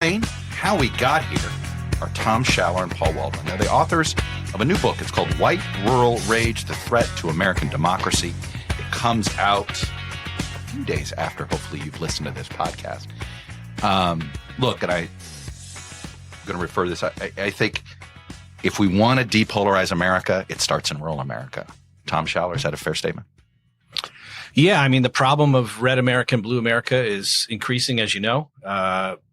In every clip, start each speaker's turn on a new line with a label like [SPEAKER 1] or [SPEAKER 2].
[SPEAKER 1] How we got here are Tom Schaller and Paul Waldman. They're the authors of a new book. It's called White Rural Rage, The Threat to American Democracy. It comes out a few days after, hopefully, you've listened to this podcast. Look, and I'm going to refer to this. I think if we want to depolarize America, it starts in rural America. Tom Schaller, is that a fair statement?
[SPEAKER 2] Yeah, I mean, the problem of red America and blue America is increasing, as you know.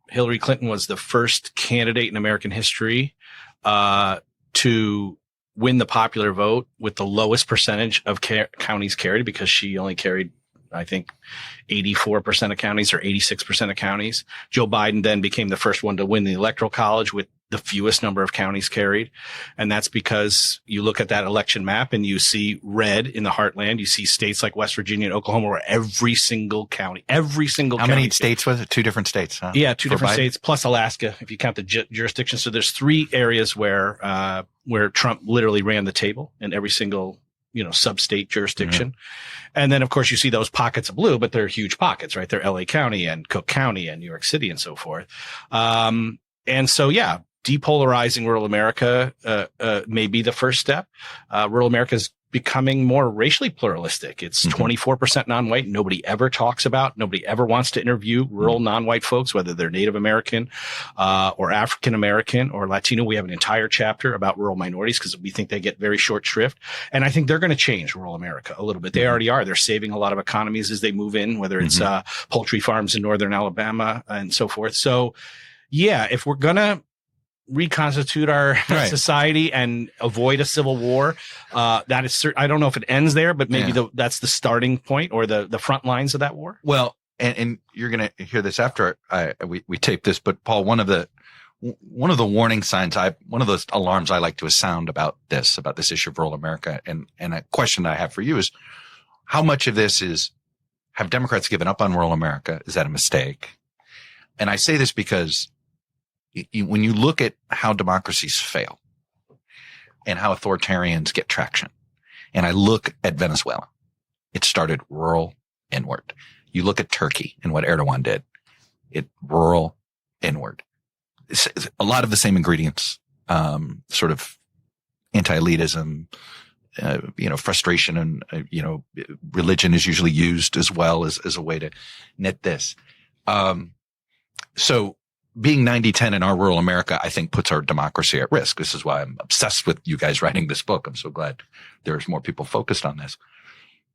[SPEAKER 2] Hillary Clinton was the first candidate in American history to win the popular vote with the lowest percentage of counties carried, because she only carried, I think, 84% of counties or 86% of counties. Joe Biden then became the first one to win the electoral college with the fewest number of counties carried. And that's because you look at that election map and you see red in the heartland. You see states like West Virginia and Oklahoma where every single county. How
[SPEAKER 1] many states was it? 2 different states, huh?
[SPEAKER 2] Yeah, 2 different states plus Alaska, if you count the jurisdiction. So there's 3 areas where Trump literally ran the table in every single, sub-state jurisdiction. Mm-hmm. And then, of course, you see those pockets of blue, but they're huge pockets, right? They're LA County and Cook County and New York City and so forth. And so, yeah, depolarizing rural America may be the first step. Rural America is becoming more racially pluralistic. It's 24% non-white. Nobody ever talks about, nobody ever wants to interview rural non-white folks, whether they're Native American or African American or Latino. We have an entire chapter about rural minorities because we think they get very short shrift. And I think they're going to change rural America a little bit. They already are. They're saving a lot of economies as they move in, whether it's poultry farms in northern Alabama and so forth. So, yeah, if we're going to reconstitute our society and avoid a civil war, that is I don't know if it ends there, but maybe that's the starting point or the front lines of that war.
[SPEAKER 1] Well, and you're going to hear this after we tape this, but Paul, one of the warning signs, one of those alarms I like to sound about this issue of rural America, and a question that I have for you is, how much of this have Democrats given up on rural America? Is that a mistake? And I say this because when you look at how democracies fail and how authoritarians get traction, and I look at Venezuela, it started rural inward. You look at Turkey and what Erdogan did, it rural inward. It's a lot of the same ingredients, sort of anti-elitism, frustration, and, religion is usually used as well as a way to knit this. So being 90-10 in our rural America, I think, puts our democracy at risk. This is why I'm obsessed with you guys writing this book. I'm so glad there's more people focused on this.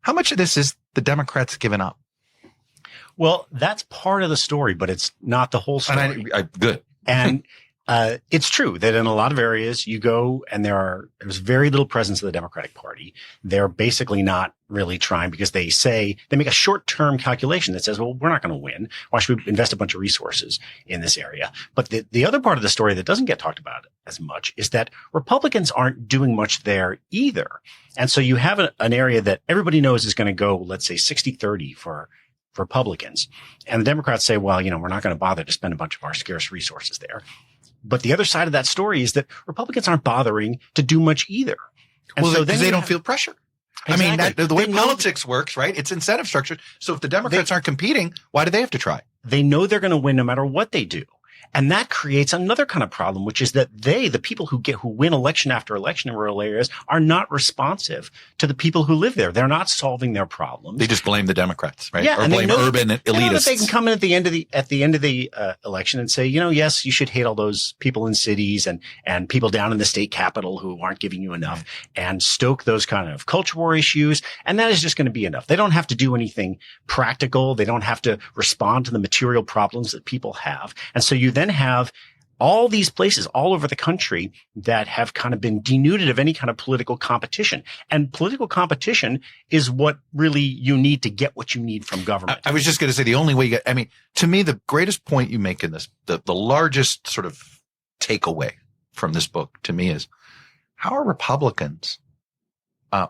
[SPEAKER 1] How much of this is the Democrats given up?
[SPEAKER 3] Well, that's part of the story, but it's not the whole story.
[SPEAKER 1] Good.
[SPEAKER 3] And it's true that in a lot of areas you go and there's very little presence of the Democratic Party. They're basically not really trying because they make a short-term calculation that says, well, we're not going to win. Why should we invest a bunch of resources in this area? But the other part of the story that doesn't get talked about as much is that Republicans aren't doing much there either. And so you have an area that everybody knows is going to go, let's say 60-30 for Republicans. And the Democrats say, well, we're not going to bother to spend a bunch of our scarce resources there. But the other side of that story is that Republicans aren't bothering to do much either. And
[SPEAKER 1] well, because they don't feel pressure.
[SPEAKER 3] Exactly.
[SPEAKER 1] I mean, the way politics works, right? It's incentive structure. So if the Democrats aren't competing, why do they have to try?
[SPEAKER 3] They know they're going to win no matter what they do. And that creates another kind of problem, which is that the people who win election after election in rural areas, are not responsive to the people who live there. They're not solving their problems.
[SPEAKER 1] They just blame the Democrats, right?
[SPEAKER 3] Yeah,
[SPEAKER 1] or blame urban elitists.
[SPEAKER 3] They know that they can come in at the end of the election and say, yes, you should hate all those people in cities and people down in the state capitol who aren't giving you enough, and stoke those kind of culture war issues. And that is just going to be enough. They don't have to do anything practical. They don't have to respond to the material problems that people have. And so you then have all these places all over the country that have kind of been denuded of any kind of political competition. And political competition is what really you need to get what you need from government.
[SPEAKER 1] I was just going to say the only way to me, the greatest point you make in this, the largest sort of takeaway from this book to me is, how are Republicans,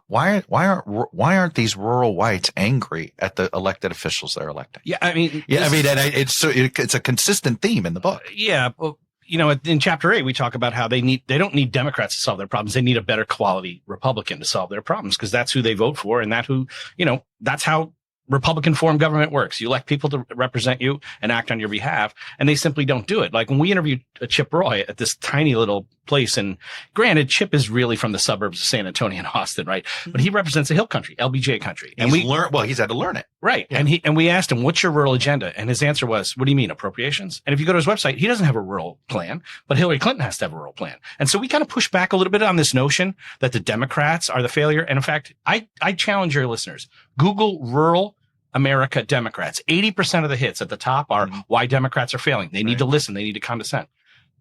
[SPEAKER 1] why aren't these rural whites angry at the elected officials they're electing? It's a consistent theme in the book.
[SPEAKER 2] Yeah. Well, in chapter 8, we talk about how they don't need Democrats to solve their problems. They need a better quality Republican to solve their problems, because that's who they vote for. And that's how Republican form government works. You elect people to represent you and act on your behalf, and they simply don't do it. Like when we interviewed Chip Roy at this tiny little place, and granted, Chip is really from the suburbs of San Antonio and Austin, right? But he represents the hill country, LBJ country. And
[SPEAKER 1] he's had to learn it.
[SPEAKER 2] Right. Yeah. And we asked him, what's your rural agenda? And his answer was, what do you mean, appropriations? And if you go to his website, he doesn't have a rural plan, but Hillary Clinton has to have a rural plan. And so we kind of push back a little bit on this notion that the Democrats are the failure. And in fact, I challenge your listeners, Google rural America Democrats. 80% of the hits at the top are why Democrats are failing. They need to listen. They need to condescend.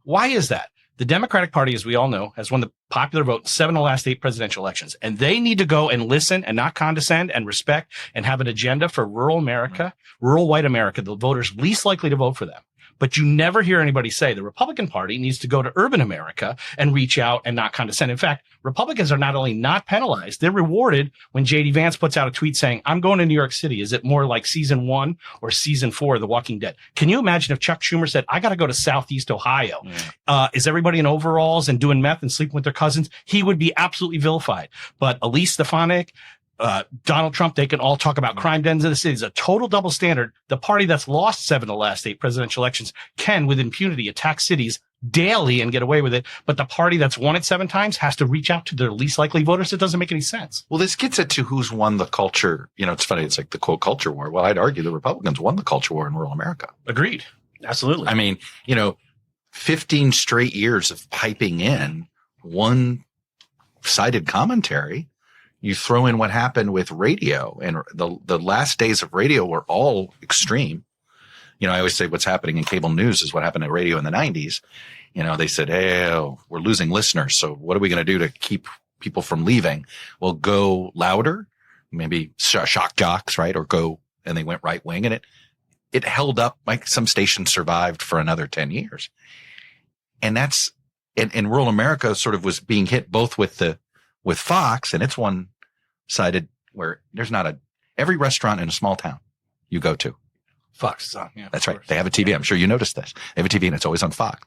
[SPEAKER 2] Why is that? The Democratic Party, as we all know, has won the popular vote in 7 of the last 8 presidential elections. And they need to go and listen and not condescend and respect and have an agenda for rural America, rural white America, the voters least likely to vote for them. But you never hear anybody say the Republican Party needs to go to urban America and reach out and not condescend. In fact, Republicans are not only not penalized, they're rewarded when J.D. Vance puts out a tweet saying, I'm going to New York City. Is it more like season 1 or season 4 of The Walking Dead? Can you imagine if Chuck Schumer said, I got to go to Southeast Ohio? Is everybody in overalls and doing meth and sleeping with their cousins? He would be absolutely vilified. But Elise Stefanik, Donald Trump, they can all talk about crime dens in the cities. A total double standard. The party that's lost 7 of the last 8 presidential elections can, with impunity, attack cities daily and get away with it. But the party that's won it 7 times has to reach out to their least likely voters. It doesn't make any sense.
[SPEAKER 1] Well, this gets it to who's won the culture. You know, it's funny. It's like the quote culture war. Well, I'd argue the Republicans won the culture war in rural America.
[SPEAKER 2] Agreed.
[SPEAKER 3] Absolutely.
[SPEAKER 1] I mean, 15 straight years of piping in one-sided commentary. You throw in what happened with radio, and the last days of radio were all extreme. I always say what's happening in cable news is what happened at radio in the 90s. They said, hey, we're losing listeners. So what are we going to do to keep people from leaving? Well, go louder, maybe shock jocks, right? Or go, and they went right wing, and it held up. Like some stations survived for another 10 years. And that's in rural America sort of was being hit both with Fox, and it's one-sided where there's not every restaurant in a small town you go to.
[SPEAKER 2] Fox is on. Yeah,
[SPEAKER 1] that's right. They have a TV. I'm sure you noticed this. They have a TV and it's always on Fox.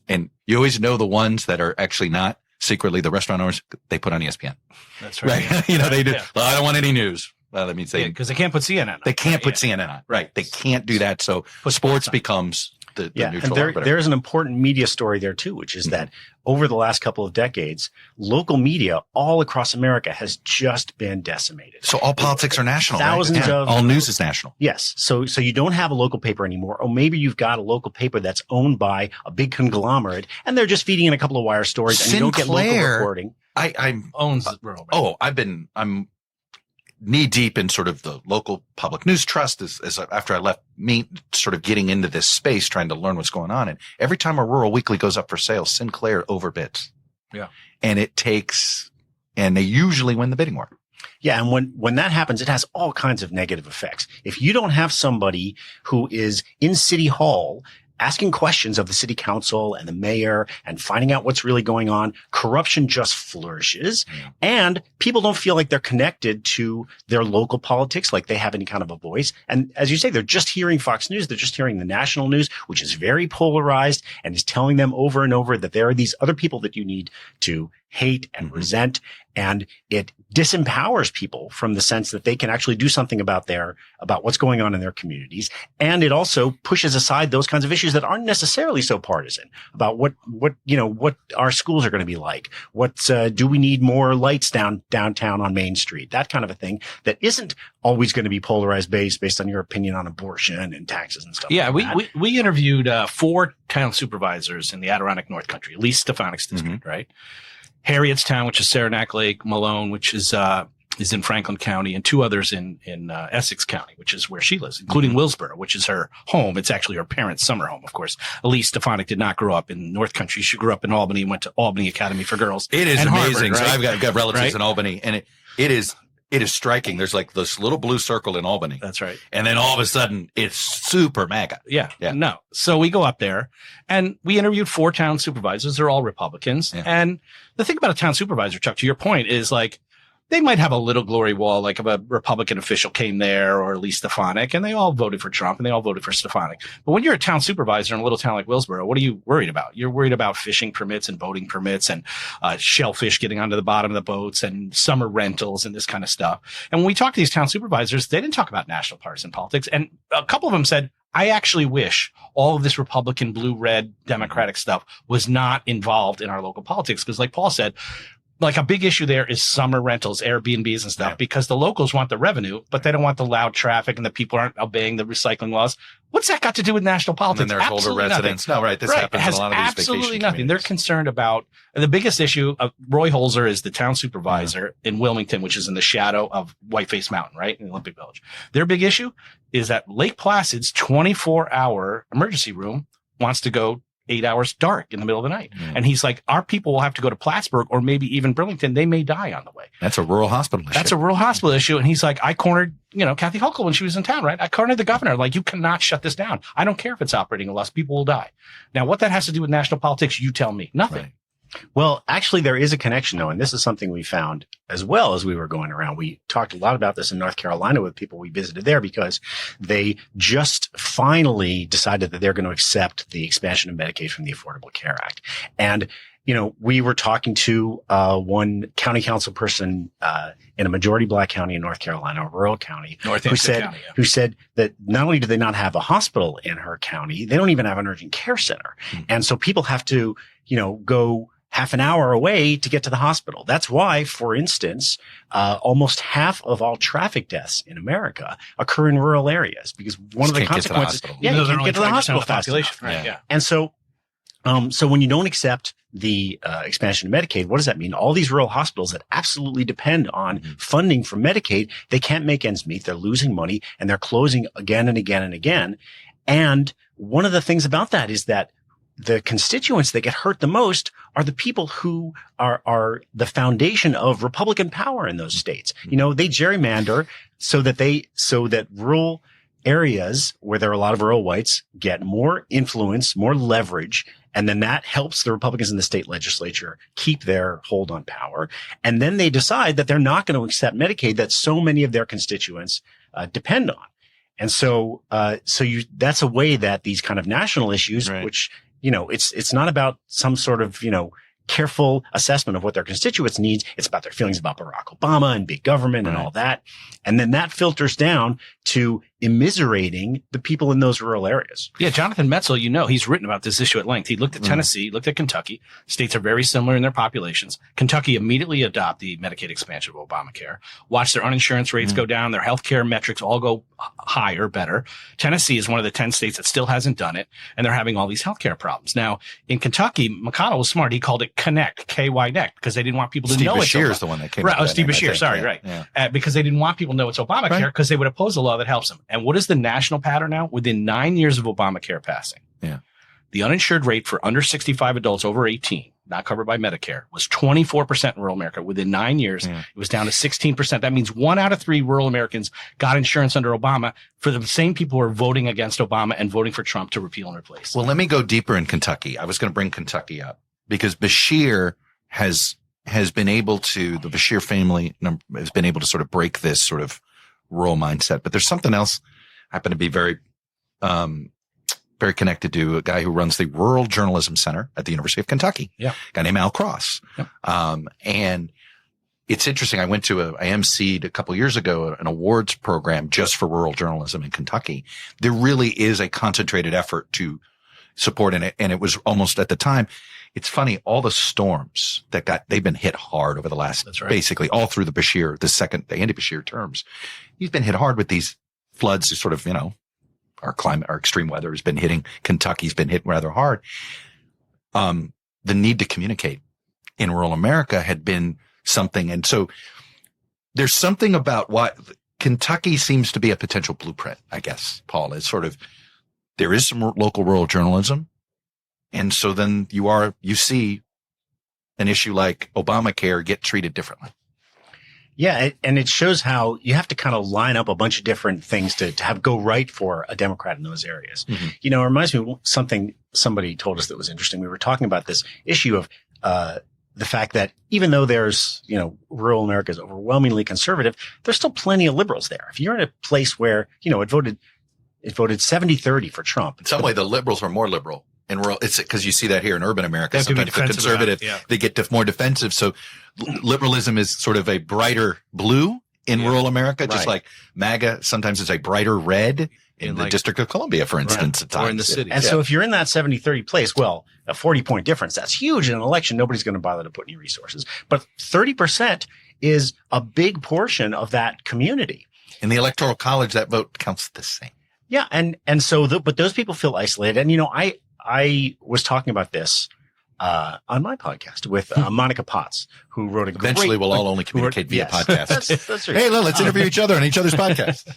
[SPEAKER 1] And you always know the ones that are actually not secretly the restaurant owners, they put on ESPN.
[SPEAKER 2] That's right.
[SPEAKER 1] Right.
[SPEAKER 2] Yeah.
[SPEAKER 1] They do. Yeah. Well, I don't want any news. Well, that means
[SPEAKER 2] because they can't put CNN on.
[SPEAKER 1] They can't put CNN on. Right. They can't do that. So sports becomes the neutral.
[SPEAKER 3] And there's an important media story there too, which is that over the last couple of decades, local media all across America has just been decimated.
[SPEAKER 1] So all politics are national.
[SPEAKER 3] Thousands of
[SPEAKER 1] all news is national.
[SPEAKER 3] Yes. So you don't have a local paper anymore, or maybe you've got a local paper that's owned by a big conglomerate, and they're just feeding in a couple of wire stories, and you don't get local reporting.
[SPEAKER 2] Owns rural.
[SPEAKER 1] I'm knee deep in sort of the local public news trust as after I left me sort of getting into this space, trying to learn what's going on. And every time a rural weekly goes up for sale, Sinclair overbids.
[SPEAKER 2] Yeah.
[SPEAKER 1] And they usually win the bidding war.
[SPEAKER 3] Yeah. And when that happens, it has all kinds of negative effects. If you don't have somebody who is in City Hall asking questions of the city council and the mayor and finding out what's really going on, corruption just flourishes, and people don't feel like they're connected to their local politics, like they have any kind of a voice. And as you say, they're just hearing Fox News. They're just hearing the national news, which is very polarized and is telling them over and over that there are these other people that you need to hate and resent. And it disempowers people from the sense that they can actually do something about what's going on in their communities. And it also pushes aside those kinds of issues that aren't necessarily so partisan about what our schools are going to be like. Do we need more lights downtown on Main Street? That kind of a thing that isn't always going to be polarized based on your opinion on abortion and taxes and stuff.
[SPEAKER 2] Yeah. We interviewed 4 town supervisors in the Adirondack North Country, Elise Stefanik's district, right? Harrietstown, which is Saranac Lake, Malone, which is in Franklin County, and 2 others in Essex County, which is where she lives, including Willsboro, which is her home. It's actually her parents' summer home, of course. Elise Stefanik did not grow up in North Country. She grew up in Albany and went to Albany Academy for Girls.
[SPEAKER 1] It is amazing.
[SPEAKER 2] Harvard, right?
[SPEAKER 1] So I've got relatives in Albany, and it is striking. There's like this little blue circle in Albany.
[SPEAKER 2] That's right.
[SPEAKER 1] And then all of a sudden it's super mega.
[SPEAKER 2] Yeah. No. So we go up there and we interviewed 4 town supervisors. They're all Republicans. Yeah. And the thing about a town supervisor, Chuck, to your point, is like they might have a little glory wall, like if a Republican official came there or Lee Stefanik, and they all voted for Trump and they all voted for Stefanik. But when you're a town supervisor in a little town like Willsboro, what are you worried about? You're worried about fishing permits and boating permits and shellfish getting onto the bottom of the boats and summer rentals and this kind of stuff. And when we talk to these town supervisors, they didn't talk about national partisan politics. And a couple of them said, I actually wish all of this Republican, blue, red, Democratic stuff was not involved in our local politics. Because like Paul said, like a big issue there is summer rentals, Airbnbs and stuff, because the locals want the revenue, but they don't want the loud traffic and the people aren't obeying the recycling laws. What's that got to do with national politics?
[SPEAKER 1] And then there's older residents. Nothing. No, right. This happens in a lot of these vacation
[SPEAKER 2] absolutely nothing.
[SPEAKER 1] communities.
[SPEAKER 2] They're concerned about the biggest issue. Roy Holzer is the town supervisor in Wilmington, which is in the shadow of Whiteface Mountain, right? In the Olympic Village. Their big issue is that Lake Placid's 24-hour emergency room wants to go 8 hours dark in the middle of the night. And he's like, our people will have to go to Plattsburgh or maybe even Burlington. They may die on the way.
[SPEAKER 1] That's a rural hospital issue.
[SPEAKER 2] That's a rural hospital issue. And he's like, I cornered, Kathy Hochul when she was in town, right? I cornered the governor. Like, you cannot shut this down. I don't care if it's operating unless people will die. Now, what that has to do with national politics, you tell me. Nothing.
[SPEAKER 1] Right.
[SPEAKER 3] Well, actually, there is a connection, though, and this is something we found as well as we were going around. We talked a lot about this in North Carolina with people we visited there because they just finally decided that they're going to accept the expansion of Medicaid from the Affordable Care Act. And, we were talking to one county council person in a majority black county in North Carolina, a rural county, who said that not only do they not have a hospital in her county, they don't even have an urgent care center. And so people have to, go half an hour away to get to the hospital. That's why, for instance, almost half of all traffic deaths in America occur in rural areas because one of the consequences, you can't get to the hospital fast enough.
[SPEAKER 2] Right, yeah.
[SPEAKER 3] And so when you don't accept the expansion of Medicaid, what does that mean? All these rural hospitals that absolutely depend on funding from Medicaid, they can't make ends meet. They're losing money and they're closing again and again and again. And one of the things about that is that the constituents that get hurt the most are the people who are the foundation of Republican power in those states. They gerrymander so that rural areas where there are a lot of rural whites get more influence, more leverage, and then that helps the Republicans in the state legislature keep their hold on power. And then they decide that they're not going to accept Medicaid that so many of their constituents depend on. And so that's a way that these kind of national issues, right, which it's not about some sort of, careful assessment of what their constituents needs. It's about their feelings about Barack Obama and big government and all that. And then that filters down to immiserating the people in those rural areas.
[SPEAKER 2] Yeah. Jonathan Metzl, he's written about this issue at length. He looked at Tennessee, looked at Kentucky. States are very similar in their populations. Kentucky immediately adopt the Medicaid expansion of Obamacare, watch their uninsurance rates go down, their healthcare metrics all go higher, better. Tennessee is one of the 10 states that still hasn't done it, and they're having all these healthcare problems. Now, in Kentucky, McConnell was smart. He called it Connect, K-Y-Nect, because they didn't want people to know it's
[SPEAKER 1] Steve Beshear is the one that came
[SPEAKER 2] up.
[SPEAKER 1] Right,
[SPEAKER 2] Steve Beshear, sorry, right. Yeah. Because they didn't want people to know it's Obamacare because they would oppose a law that helps them. And what is the national pattern now? Within 9 years of Obamacare passing, the uninsured rate for under 65 adults over 18, not covered by Medicare, was 24% in rural America. Within 9 years, it was down to 16%. That means 1 out of 3 rural Americans got insurance under Obama for the same people who are voting against Obama and voting for Trump to repeal and replace.
[SPEAKER 1] Well, let me go deeper in Kentucky. I was going to bring Kentucky up because Beshear has been able to, the Beshear family has been able to sort of break this sort of rural mindset. But there's something else I happen to be very connected to, a guy who runs the Rural Journalism Center at the University of Kentucky. Yeah. A guy named Al Cross. Yeah. And it's interesting. I emceed a couple of years ago an awards program just for rural journalism in Kentucky. There really is a concentrated effort to support in it. And it was almost at the time, it's funny, all the storms they've been hit hard over the last, basically all through the Andy Beshear terms. He's been hit hard with these floods, sort of, our extreme weather has been hitting Kentucky's been hit rather hard. The need to communicate in rural America had been something. And so there's something about why Kentucky seems to be a potential blueprint, I guess, Paul. It's sort of, there is some local rural journalism. And so then you see an issue like Obamacare get treated differently.
[SPEAKER 3] Yeah, and it shows how you have to kind of line up a bunch of different things to have go right for a Democrat in those areas. Mm-hmm. It reminds me of something somebody told us that was interesting. We were talking about this issue of the fact that even though there's, rural America is overwhelmingly conservative, there's still plenty of liberals there. If you're in a place where, it voted 70-30 for Trump.
[SPEAKER 1] In some way, the liberals are more liberal. In rural, it's because you see that here in urban America. Sometimes the conservative, they get more defensive. So liberalism is sort of a brighter blue in rural America, just like MAGA sometimes is a brighter red in the District of Columbia, for instance, at times.
[SPEAKER 2] Or in the city.
[SPEAKER 3] And so if you're in that 70-30 place, well, a 40-point difference, that's huge in an election. Nobody's going to bother to put any resources. But 30% is a big portion of that community.
[SPEAKER 1] In the Electoral College, that vote counts the same.
[SPEAKER 3] Yeah. And so, but those people feel isolated. And, I was talking about this on my podcast with Monica Potts, who wrote a great...
[SPEAKER 1] Eventually, we'll all only communicate via podcast.
[SPEAKER 3] That's right.
[SPEAKER 1] Hey, let's interview each other on each other's podcast.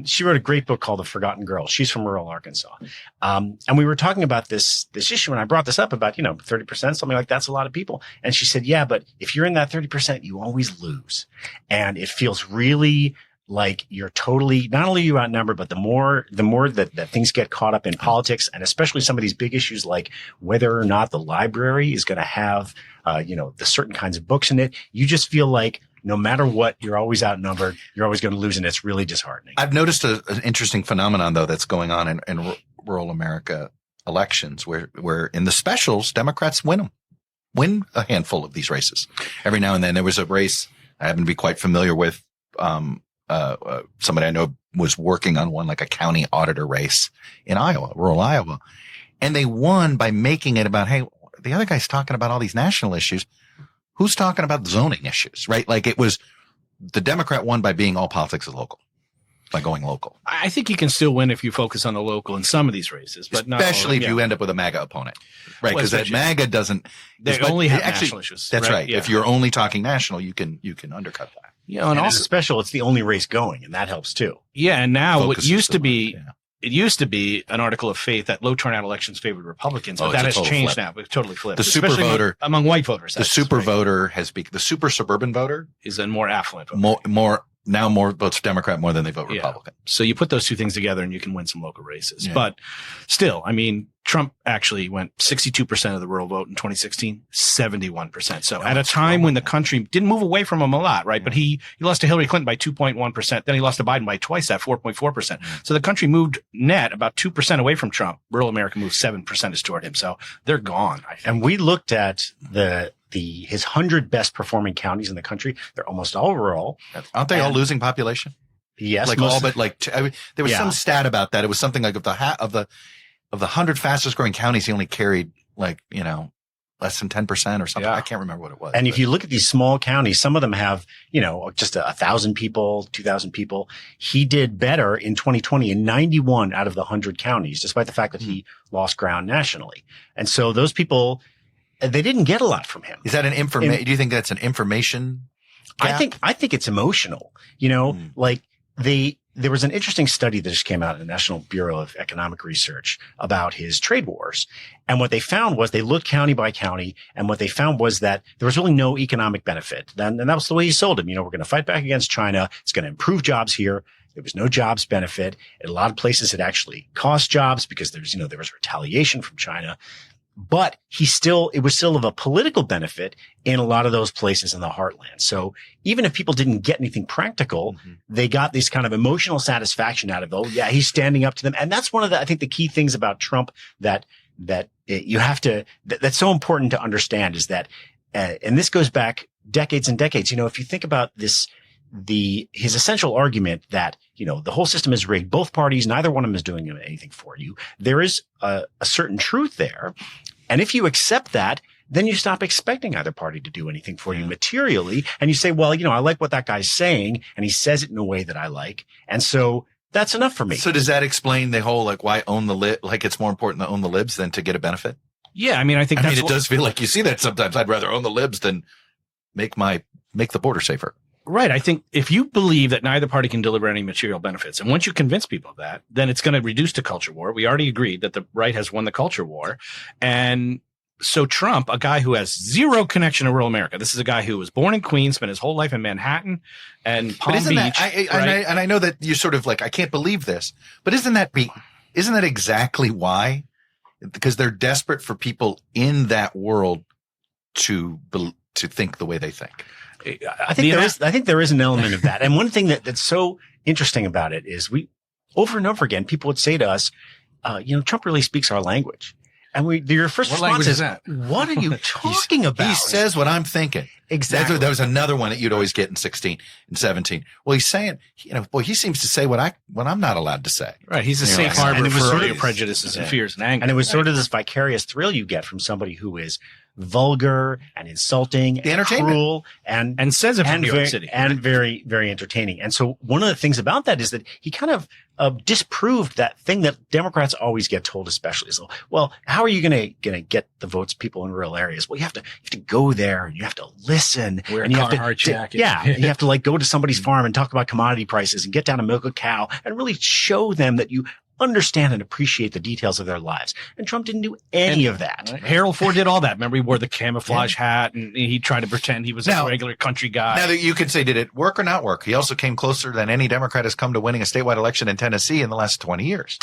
[SPEAKER 3] She wrote a great book called The Forgotten Girl. She's from rural Arkansas. And we were talking about this issue, and I brought this up about, 30%, something like that's a lot of people. And she said, yeah, but if you're in that 30%, you always lose. And it feels really like you're totally, not only are you outnumbered, but the more that things get caught up in politics, and especially some of these big issues like whether or not the library is going to have, the certain kinds of books in it, you just feel like no matter what, you're always outnumbered. You're always going to lose, and it's really disheartening.
[SPEAKER 1] I've noticed an interesting phenomenon, though, that's going on in rural America elections, where in the specials, Democrats win a handful of these races. Every now and then, there was a race I happen to be quite familiar with. Somebody I know was working on one, like a county auditor race in Iowa, rural Iowa, and they won by making it about, hey, the other guy's talking about all these national issues. Who's talking about zoning issues, right? Like it was the Democrat won by being all politics is local, by going local.
[SPEAKER 2] I think you can still win if you focus on the local in some of these races, but
[SPEAKER 1] especially if you end up with a MAGA opponent, right? Because that MAGA doesn't.
[SPEAKER 2] They only have national issues.
[SPEAKER 1] That's right. Yeah. If you're only talking national, you can undercut that.
[SPEAKER 3] Yeah, and also special, it's the only race going, and that helps too.
[SPEAKER 2] Yeah, and now what used to be. It used to be an article of faith that low turnout elections favored Republicans, but that has changed now. It's totally flipped.
[SPEAKER 1] The super voter
[SPEAKER 2] among white voters.
[SPEAKER 1] The super voter has the super suburban voter
[SPEAKER 2] is a more affluent voter.
[SPEAKER 1] More votes Democrat more than they vote Republican.
[SPEAKER 2] So you put those two things together and you can win some local races. Yeah. But still, I mean, Trump actually went 62% of the rural vote in 2016, 71%. So at a time when the country didn't move away from him a lot, right? Yeah. But he lost to Hillary Clinton by 2.1%. Then he lost to Biden by twice that, 4.4%. So the country moved net about 2% away from Trump. Rural America moved 7% toward him. So they're gone, I think.
[SPEAKER 3] And we looked at his 100 best performing counties in the country. They're almost all rural.
[SPEAKER 1] Aren't they all losing population?
[SPEAKER 3] Yes.
[SPEAKER 1] There was some stat about that. It was something like of the 100 fastest growing counties, he only carried less than 10% or something. Yeah. I can't remember what it was.
[SPEAKER 3] And if you look at these small counties, some of them have, just 1,000 people, 2,000 people. He did better in 2020 in 91 out of the 100 counties, despite the fact that he lost ground nationally. And so those people, they didn't get a lot from him.
[SPEAKER 1] Is that an information? Do you think that's an information gap?
[SPEAKER 3] I think it's emotional. There was an interesting study that just came out in the National Bureau of Economic Research about his trade wars. And what they found was they looked county by county. And what they found was that there was really no economic benefit. And that was the way he sold him. We're going to fight back against China. It's going to improve jobs here. There was no jobs benefit. In a lot of places, it actually cost jobs because there was retaliation from China. But it was still of a political benefit in a lot of those places in the heartland. So even if people didn't get anything practical, they got this kind of emotional satisfaction out of, he's standing up to them. And that's one of I think the key things about Trump that's so important to understand is that, and this goes back decades and decades. If you think about this, his essential argument that, the whole system is rigged, both parties, neither one of them is doing anything for you. There is a certain truth there. And if you accept that, then you stop expecting either party to do anything for you materially. And you say, well, I like what that guy's saying, and he says it in a way that I like. And so that's enough for me.
[SPEAKER 1] So does that explain the whole, why own the lib? It's more important to own the libs than to get a benefit?
[SPEAKER 2] Yeah. I mean, I think
[SPEAKER 1] it does feel like you see that sometimes. I'd rather own the libs than make the border safer.
[SPEAKER 2] Right. I think if you believe that neither party can deliver any material benefits, and once you convince people of that, then it's going to reduce to culture war. We already agreed that the right has won the culture war. And so Trump, a guy who has zero connection to rural America, this is a guy who was born in Queens, spent his whole life in Manhattan and Palm Beach.
[SPEAKER 1] I know that you're sort of I can't believe this, but isn't that exactly why? Because they're desperate for people in that world to think the way they think.
[SPEAKER 3] I think there is an element of that. And one thing that's so interesting about it is we over and over again, people would say to us, Trump really speaks our language. And your first response is that? What are you talking about?
[SPEAKER 1] He says what I'm thinking.
[SPEAKER 3] Exactly.
[SPEAKER 1] That was another one that you'd always get in 16 and 17. Well, he's saying, he seems to say what I'm not allowed to say.
[SPEAKER 2] Right. He's a safe harbor for your prejudices and fears and anger.
[SPEAKER 3] And it was sort of this vicarious thrill you get from somebody who is vulgar and insulting and cruel and
[SPEAKER 2] says it from New York City.
[SPEAKER 3] And very, very entertaining. And so one of the things about that is that he kind of disproved that thing that Democrats always get told, especially is, well, how are you going to get the votes people in rural areas? Well, you have to go there and you have to listen.
[SPEAKER 2] Wear
[SPEAKER 3] and
[SPEAKER 2] a
[SPEAKER 3] you have
[SPEAKER 2] Carhartt jacket.
[SPEAKER 3] Yeah. You have to go to somebody's farm and talk about commodity prices and get down to milk a cow and really show them that you understand and appreciate the details of their lives. And Trump didn't do any of that.
[SPEAKER 2] Harold Ford did all that. Remember, he wore the camouflage hat and he tried to pretend he was a regular country guy.
[SPEAKER 1] Now, you could say, did it work or not work? He also came closer than any Democrat has come to winning a statewide election in Tennessee in the last 20 years.